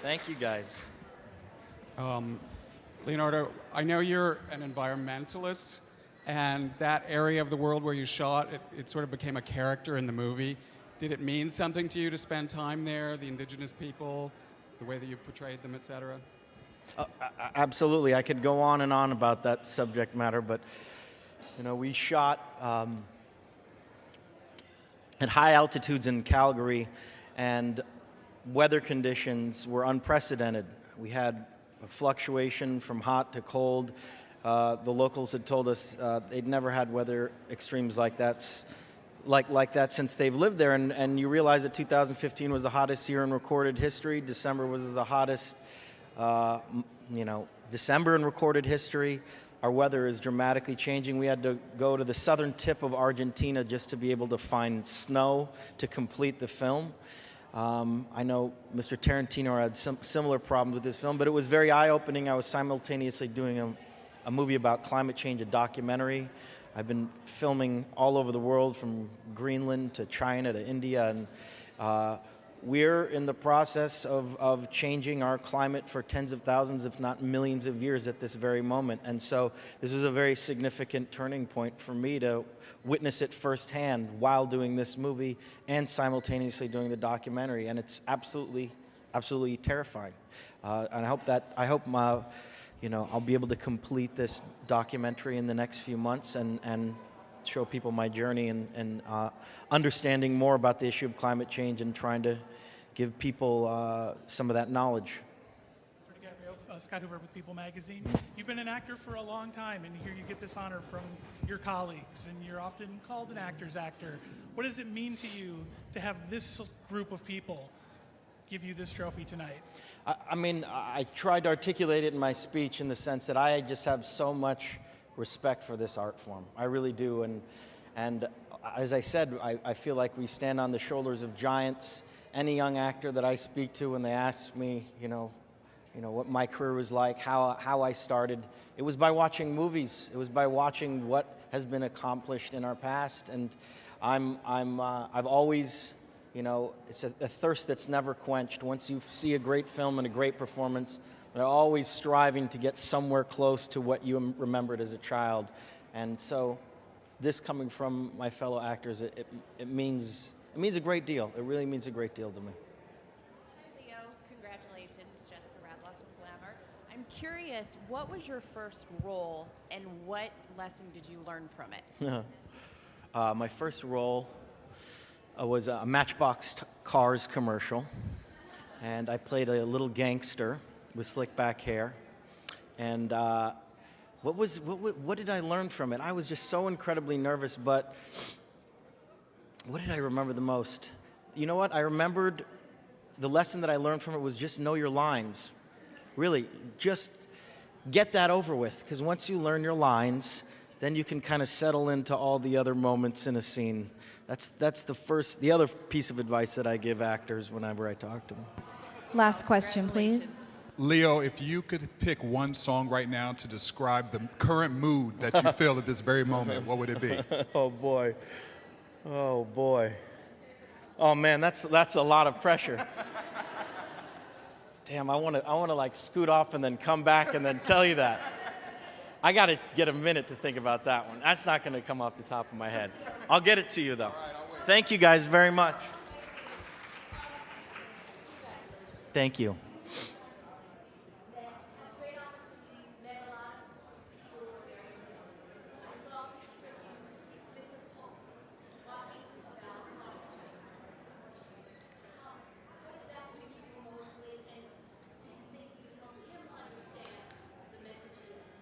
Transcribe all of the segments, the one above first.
Thank you, guys. Leonardo, I know you're an environmentalist, and that area of the world where you shot, it sort of became a character in the movie. Did it mean something to you to spend time there, the indigenous people, the way that you portrayed them, et cetera? Absolutely. I could go on and on about that subject matter, but we shot at high altitudes in Calgary, and weather conditions were unprecedented. We had a fluctuation from hot to cold. The locals had told us they'd never had weather extremes like that. Like that since they've lived there, and you realize that 2015 was the hottest year in recorded history. December was the hottest, December in recorded history. Our weather is dramatically changing. We had to go to the southern tip of Argentina just to be able to find snow to complete the film. I know Mr. Tarantino had some similar problems with this film, but it was very eye-opening. I was simultaneously doing a movie about climate change, a documentary. I've been filming all over the world, from Greenland to China to India, and we're in the process of changing our climate for tens of thousands, if not millions of years at this very moment. And so this is a very significant turning point for me to witness it firsthand while doing this movie and simultaneously doing the documentary. And it's absolutely terrifying. And I hope I'll be able to complete this documentary in the next few months and show people my journey and understanding more about the issue of climate change and trying to give people some of that knowledge. Scott Hoover with People Magazine. You've been an actor for a long time, and here you get this honor from your colleagues, and you're often called an actor's actor. What does it mean to you to have this group of people give you this trophy tonight? I tried to articulate it in my speech in the sense that I just have so much respect for this art form. I really do, and as I said, I feel like we stand on the shoulders of giants. Any young actor that I speak to, when they ask me, what my career was like, how I started, it was by watching movies. It was by watching what has been accomplished in our past, and I've always, it's a thirst that's never quenched. Once you see a great film and a great performance, they're always striving to get somewhere close to what you remembered as a child. And so this coming from my fellow actors, it means a great deal. It really means a great deal to me. Hi, Leo. Congratulations, Jessica Radloff from Glamour. I'm curious, what was your first role, and what lesson did you learn from it? My first role was a Matchbox Cars commercial, and I played a little gangster with slick back hair. And what did I learn from it? I was just so incredibly nervous, but what did I remember the most? You know what? I remembered the lesson that I learned from it was just know your lines. Really, just get that over with, because once you learn your lines, then you can kind of settle into all the other moments in a scene. That's the other piece of advice that I give actors whenever I talk to them. Last question, please. Leo, if you could pick one song right now to describe the current mood that you feel at this very moment, what would it be? Oh boy. Oh man, that's a lot of pressure. Damn, I want to like scoot off and then come back and then tell you that. I got to get a minute to think about that one. That's not going to come off the top of my head. I'll get it to you though. Thank you guys very much. Thank you.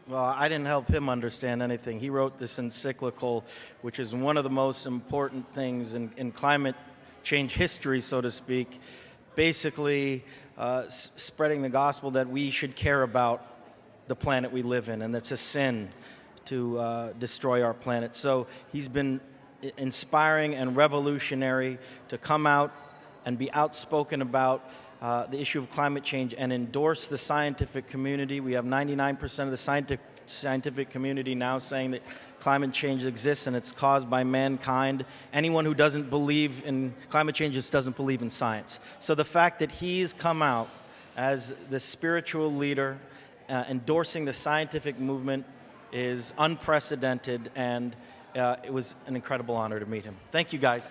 Well, I didn't help him understand anything. He wrote this encyclical, which is one of the most important things in climate change history, so to speak, basically spreading the gospel that we should care about the planet we live in, and it's a sin to destroy our planet. So he's been inspiring and revolutionary to come out and be outspoken about the issue of climate change and endorse the scientific community. We have 99% of the scientific community now saying that climate change exists and it's caused by mankind. Anyone who doesn't believe in climate change just doesn't believe in science. So the fact that he's come out as the spiritual leader, endorsing the scientific movement is unprecedented, and it was an incredible honor to meet him. Thank you, guys.